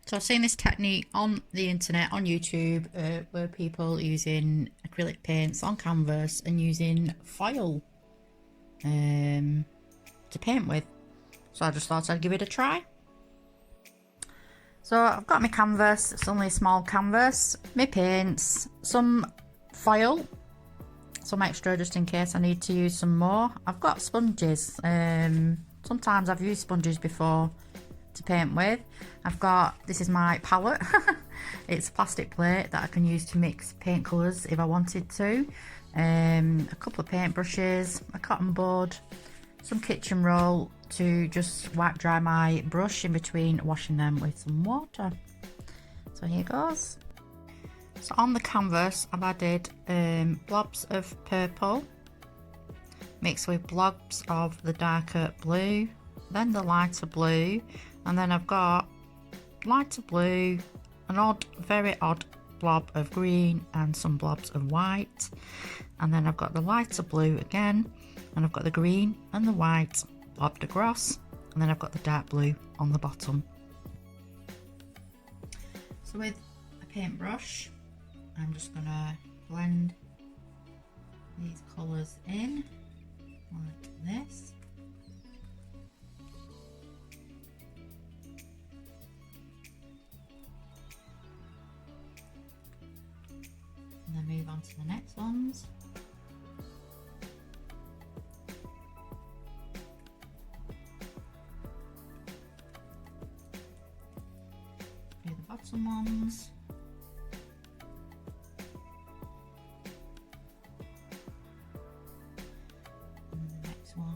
So I've seen this technique on the internet, on YouTube, where people using acrylic paints on canvas and using foil to paint with. So I just thought I'd give it a try. So I've got my canvas, it's only a small canvas, my paints, some foil, some extra just in case I need to use some more. I've got sponges, sometimes I've used sponges before to paint with. I've got, this is my palette, it's a plastic plate that I can use to mix paint colours if I wanted to, a couple of paint brushes, a cotton bud, some kitchen roll to just wipe dry my brush in between washing them with some water. So here goes. So on the canvas I've added blobs of purple mixed with blobs of the darker blue, then the lighter blue, and then I've got lighter blue, an odd, very odd blob of green and some blobs of white, and then I've got the lighter blue again, and I've got the green and the white blobbed across, and then I've got the dark blue on the bottom. So with a paintbrush I'm just gonna blend these colours in like this. And then move on to the next ones. Do the bottom ones. And the next ones.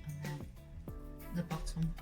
And then the bottom.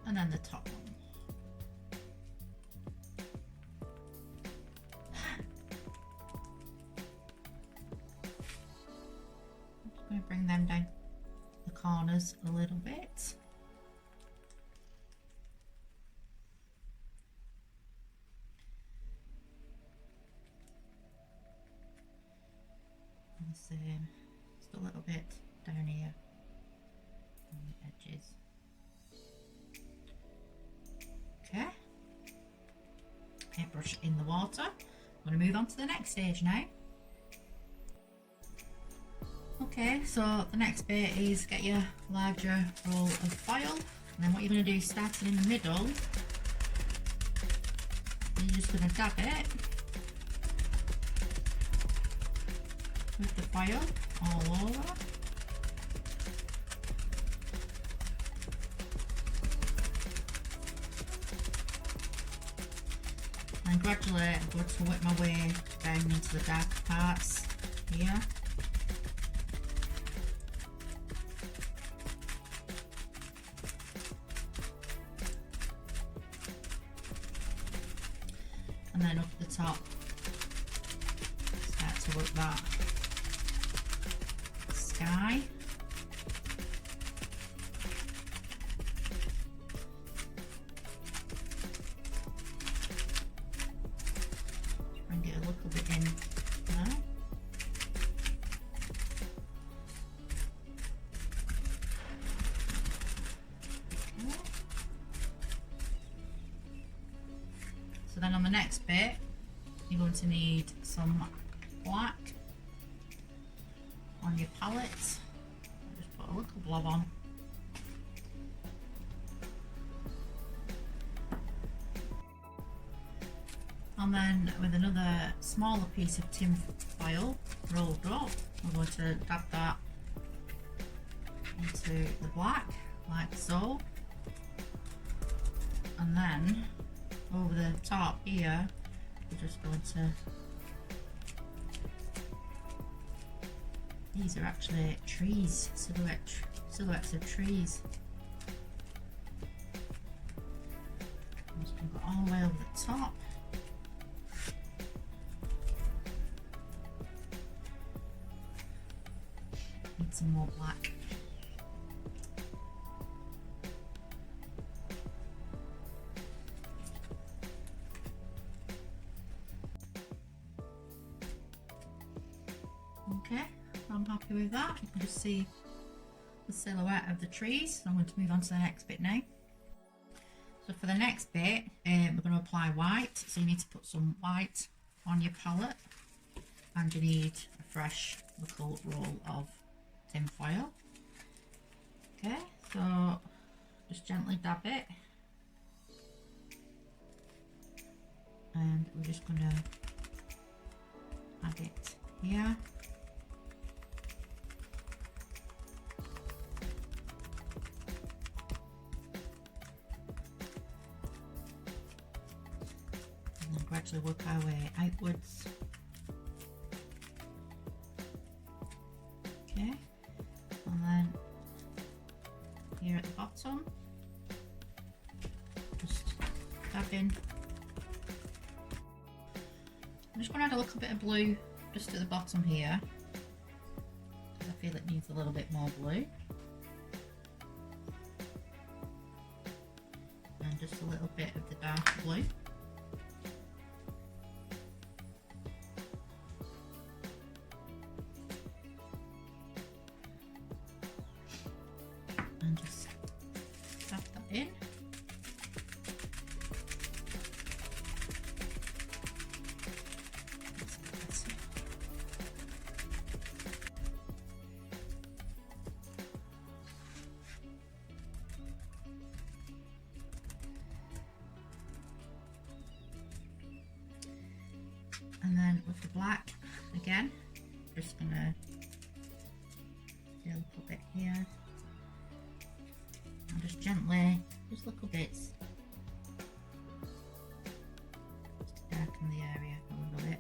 And then the top one. I'm just going to bring them down the corners a little bit. And the same, just a little bit down here on the edges. Okay, paintbrush in the water. I'm going to move on to the next stage now. Okay, so the next bit is get your larger roll of foil, and then what you're going to do is starting in the middle, you're just going to dab it with the foil all over. And gradually I'm going to work my way down into the darker parts here. And then up the top, start to work that sky. Bring it a little bit in now. Okay. So then on the next bit, you're going to need some black on your palette. I'll just put a little blob on. And then with another smaller piece of tin foil rolled up, I'm going to dab that into the black like so, and then over the top here we're just going to, these are actually trees, silhouettes of trees. I'm just going to go all the way over the top. some more black. Okay, I'm happy with that. You can just see the silhouette of the trees. I'm going to move on to the next bit now. So for the next bit, we're going to apply white. So you need to put some white on your palette, and you need a fresh little roll of tin foil. Okay, so just gently dab it, and we're just going to add it here. Gradually work our way outwards. Okay, and then here at the bottom, just dab in. I'm just going to add a little bit of blue just at the bottom here, because I feel it needs a little bit more blue. And just a little bit of the dark blue. And just dab that in. And then with the black again, just gonna do a little bit here. And just gently, just little bits, just to darken the area a little bit.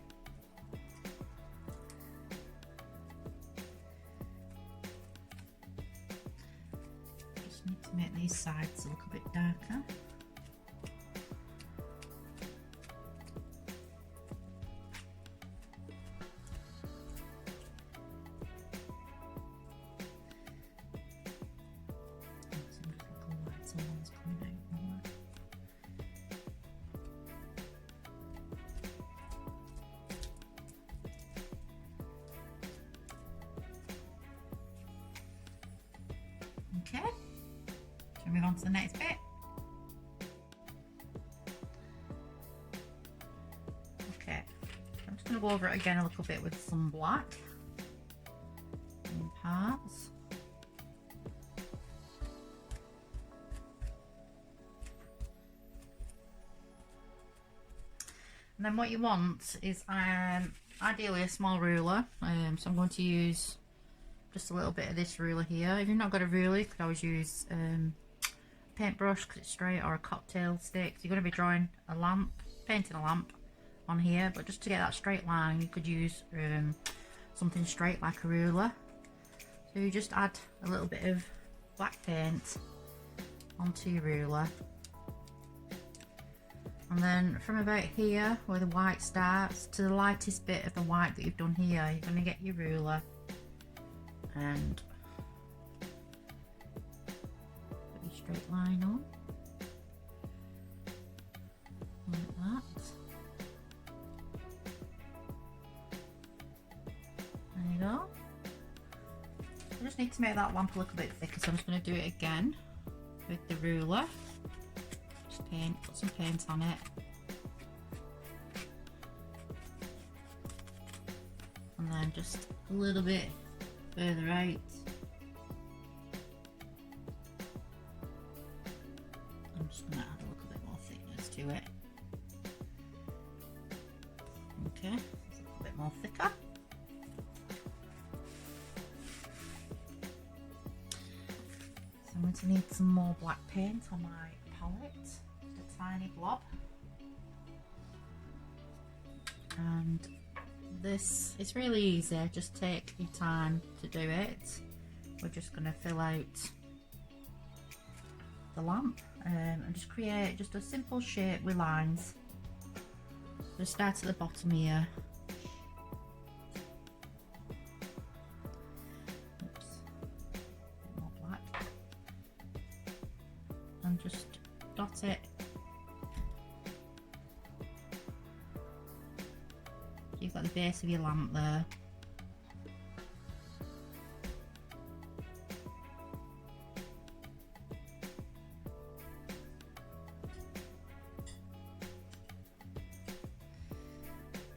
Just need to make these sides a little bit darker. Someone's coming out more. Okay, shall we move on to the next bit? Okay, I'm just going to go over it again a little bit with some black in parts. And then what you want is ideally a small ruler, so I'm going to use just a little bit of this ruler here. If you've not got a ruler, you could always use a paintbrush because it's straight, or a cocktail stick. So you're going to be drawing a lamp, painting a lamp on here, but just to get that straight line you could use something straight like a ruler. So you just add a little bit of black paint onto your ruler. And then from about here where the white starts to the lightest bit of the white that you've done here, you're going to get your ruler and put your straight line on like that. There you go. I just need to make that lamp a little bit thicker, so I'm just going to do it again with the ruler. Paint, put some paint on it, and then just a little bit further out. I'm just going to add a little bit more thickness to it. Okay, it's a little bit more thicker. So I'm going to need some more black paint on my palette. Tiny blob, and this is really easy, just take your time to do it. We're just going to fill out the lamp and just create just a simple shape with lines. Just start at the bottom here. Oops. you've got the base of your lamp there.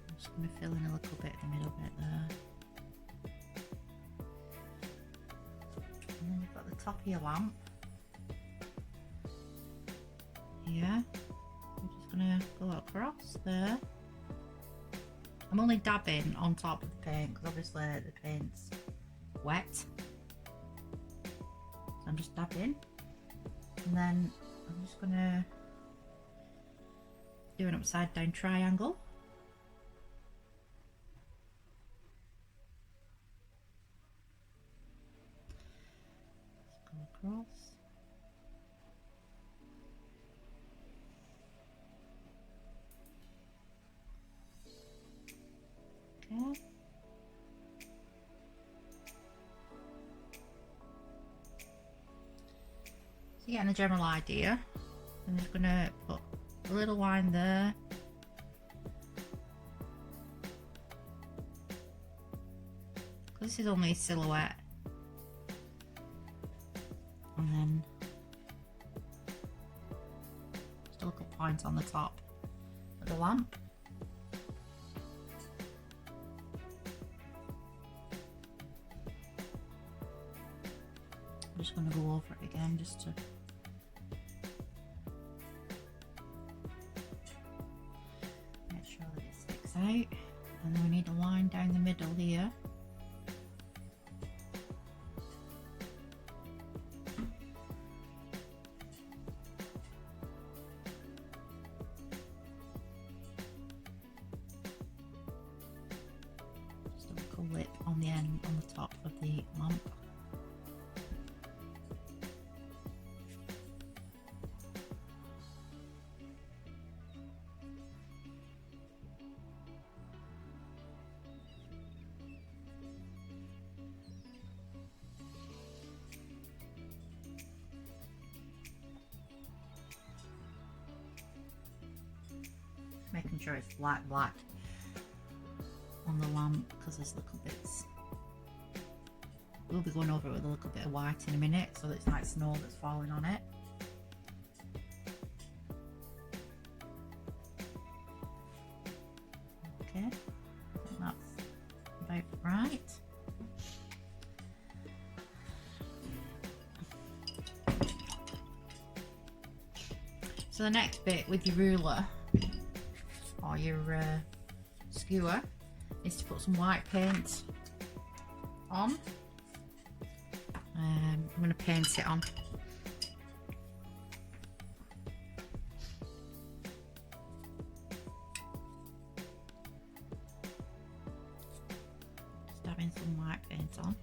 I'm just going to fill in a little bit the middle bit there. And then you've got the top of your lamp. Here. I'm just going to go across there. I'm only dabbing on top of the paint because obviously the paint's wet. So I'm just dabbing. And then I'm just going to do an upside down triangle. Let's go across. Okay. So you're getting a general idea. I'm just going to put a little line there. This is only a silhouette. And then just a little point on the top of the lamp. I'm just going to go over it again just to make sure that it sticks out. And then we need a line down the middle here. Just a little lip on the end, on the top of the lamp. Making sure it's black on the lamp because there's little bits. We'll be going over it with a little bit of white in a minute so that it's like snow that's falling on it. Okay, I think that's about right. So the next bit with your ruler or your skewer is to put some white paint on. I'm going to paint it on. Just dabbing some white paint on.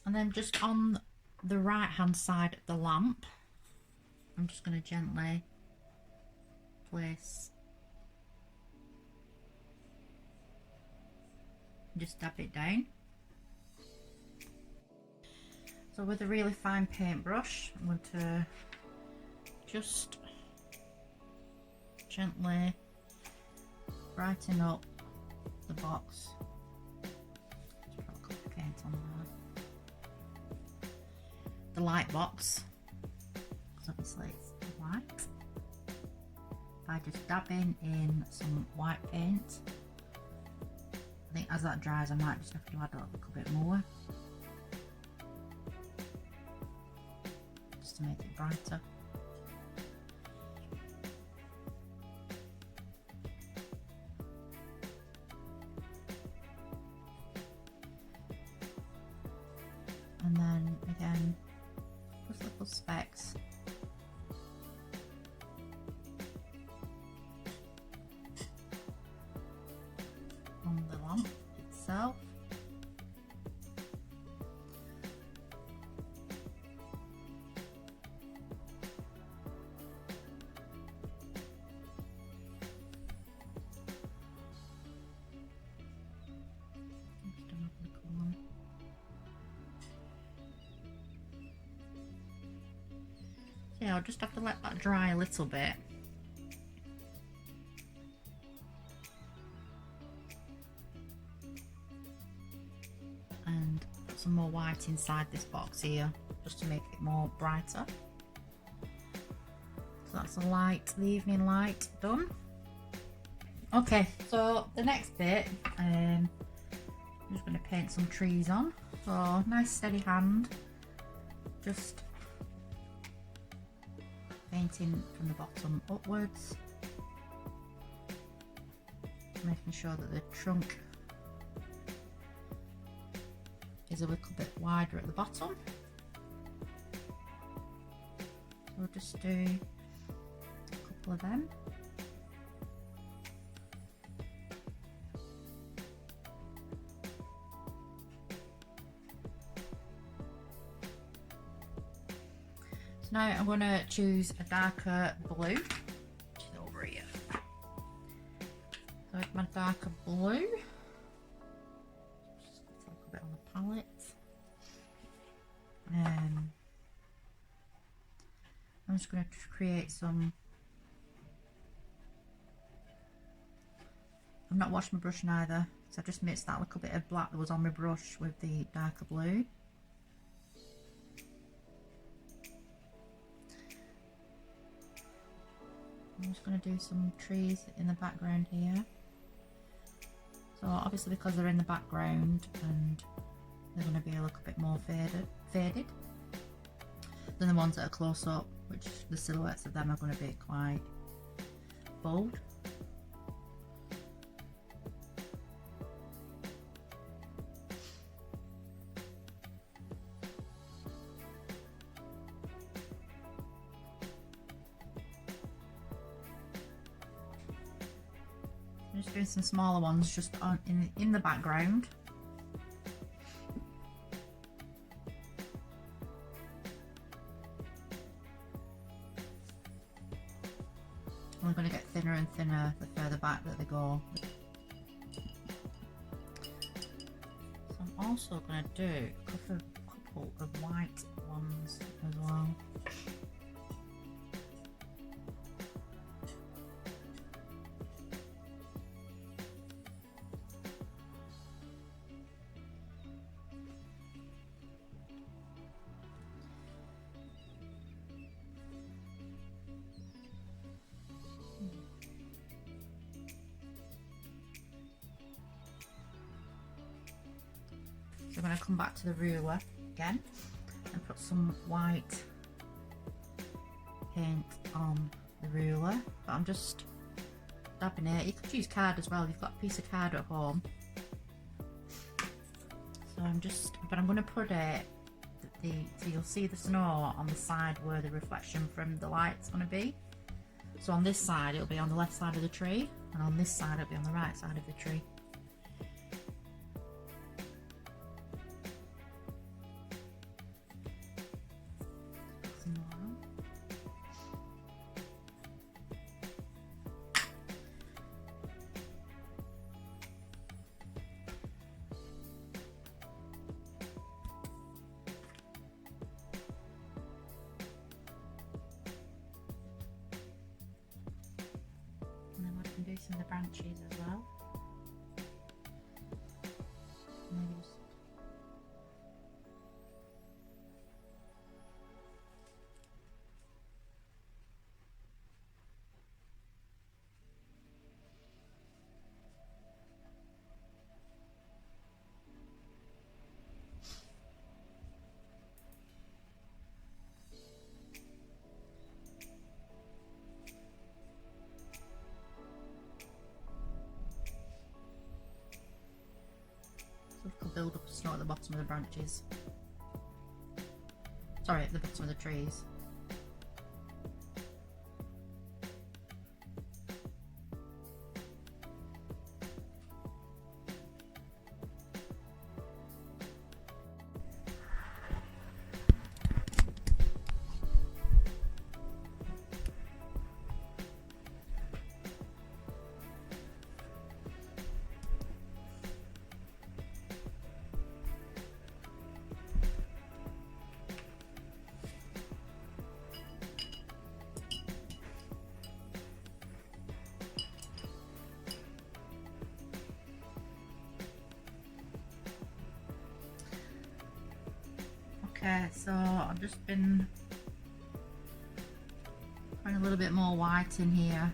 And then just on the right hand side of the lamp, I'm just going to gently place, just dab it down. So with a really fine paintbrush, I'm going to just gently brighten up the box. Just put a couple of paint on there. The light box, because obviously it's white. By just dabbing in some white paint, I think as that dries I might just have to add a little bit more just to make it brighter. And then again, just little specks. On the lamp itself. Just a Okay, I'll just have to let that dry a little bit. And put some more white inside this box here, just to make it more brighter. So that's the evening light done. Okay, so the next bit, I'm just going to paint some trees on. So nice steady hand, just painting from the bottom upwards, making sure that the trunk is a little bit wider at the bottom. So we'll just do a couple of them. So now I'm going to choose a darker blue, which is over here. So with my darker blue, just a little bit on the palette. I'm just going to create some. I've not washed my brush neither, so I just mixed that little bit of black that was on my brush with the darker blue. I'm just going to do some trees in the background here. So obviously because they're in the background and they're going to be a little bit more faded than the ones that are close up, which the silhouettes of them are going to be quite bold. I'm just doing some smaller ones just on in the background. We're going to get thinner and thinner the further back that they go. So I'm also going to do a couple of white ones as well. So I'm going to come back to the ruler again and put some white paint on the ruler, but I'm just dabbing it. You could use card as well if you've got a piece of card at home. So I'm going to put it, so you'll see the snow on the side where the reflection from the light's going to be. So on this side it'll be on the left side of the tree, and on this side it'll be on the right side of the tree. Do some of the branches as well. Could build up snow at the bottom of the branches. Sorry, at the bottom of the trees. Okay, so I've just been putting a little bit more white in here.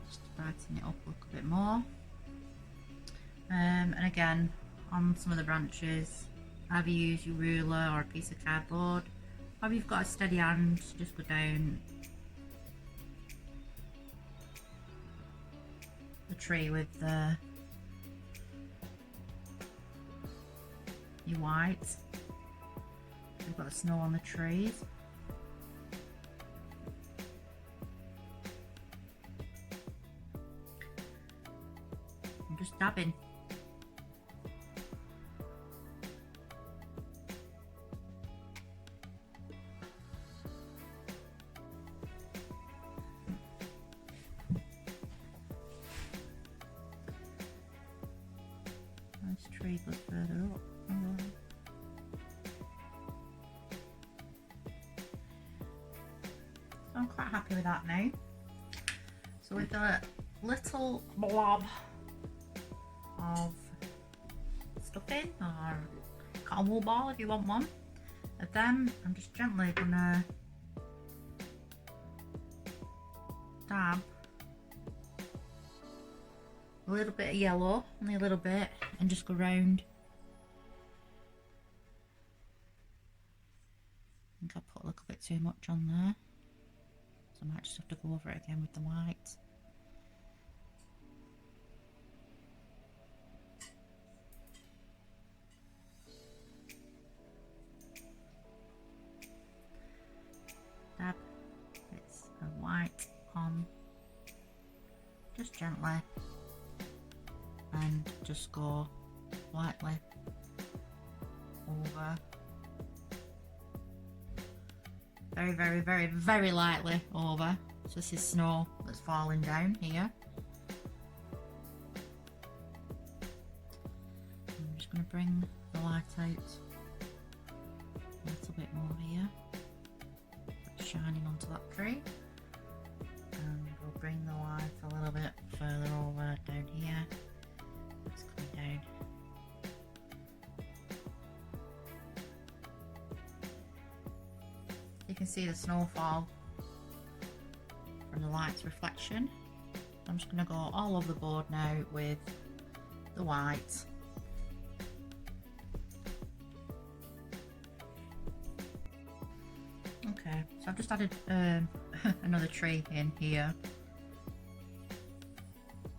Just to brighten it up a little bit more. And again, on some of the branches, either use your ruler or a piece of cardboard. Or if you've got a steady hand, just go down the tree with your white. We've got the snow on the trees. I'm just dabbing. This tree goes further up. So I'm quite happy with that now. So we've got a little blob of stuffing, or cotton wool ball if you want one of them. I'm just gently gonna dab a little bit of yellow, only a little bit, and just go round. I think I put a little bit too much on there, so I might just have to go over it again with the white. Dab bits of white on, just gently, and just go lightly over, very lightly over. So this is snow that's falling down here. I'm just going to bring the light out a little bit more here, shining onto that tree, and we'll bring the light a little bit further over down here. It's coming down. You can see the snowfall from the light's reflection. I'm just going to go all over the board now with the white. Okay, so I've just added another tree in here.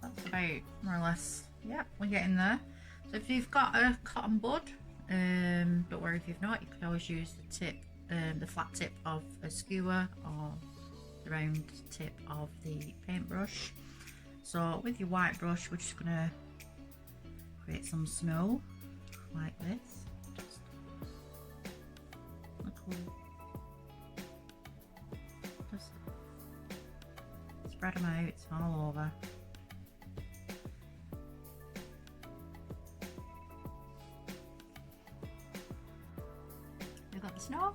That's about more or less, yeah, we're getting there. So if you've got a cotton bud, don't worry if you've not, you could always use the tip, the flat tip of a skewer or the round tip of the paintbrush. So with your white brush, we're just going to create some snow like this. Just spread them out all over. We've got the snow.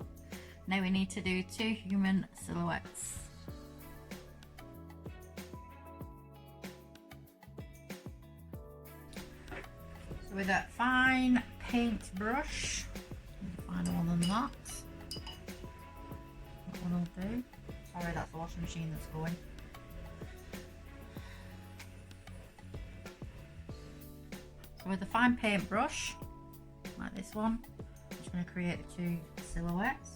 Now we need to do two human silhouettes. So with that fine paint brush, finer one than that. That one will do. Sorry, that's the washing machine that's going. So with the fine paint brush, like this one, I'm just going to create the two silhouettes.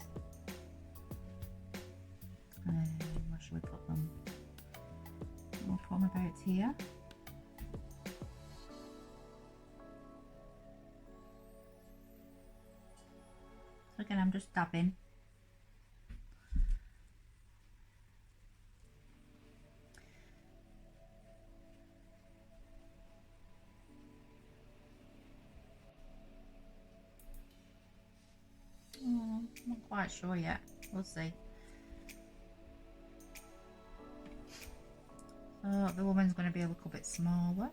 Where should we put them? We'll put them about here. So again, I'm just dabbing. I'm not quite sure yet. We'll see. So the woman's going to be a little bit smaller.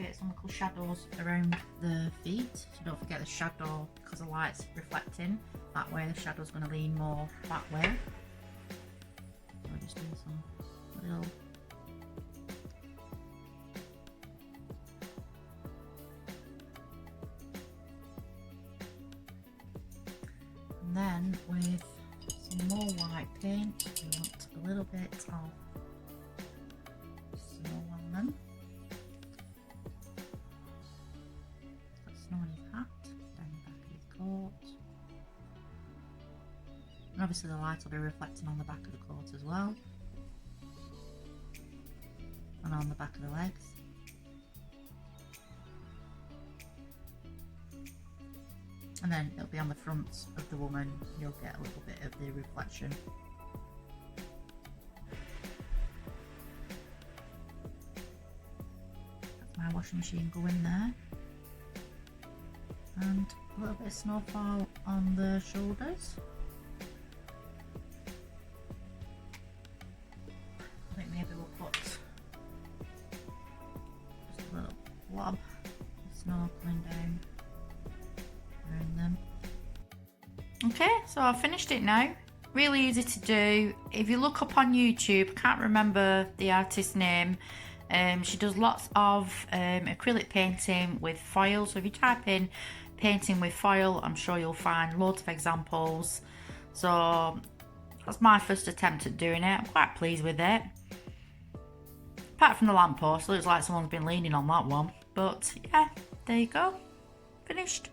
create some little shadows around the feet. So don't forget the shadow, because the light's reflecting that way, the shadow's going to lean more that way. So just do some little and then with some more white paint, we want a little bit of snow on them. Got snow on his hat, down the back of his coat. And obviously the light will be reflecting on the back of the coat as well. And on the back of the legs. And then it'll be on the front of the woman, you'll get a little bit of the reflection. That's my washing machine going there. And a little bit of snowfall on the shoulders. I think maybe we'll put just a little blob of snow coming down around them. Okay, so I've finished it now. Really easy to do. If you look up on YouTube, I can't remember the artist's name. She does lots of acrylic painting with foil. So if you type in painting with foil, I'm sure you'll find loads of examples. So that's my first attempt at doing it. I'm quite pleased with it. Apart from the lamppost, looks like someone's been leaning on that one. But yeah, there you go. Finished.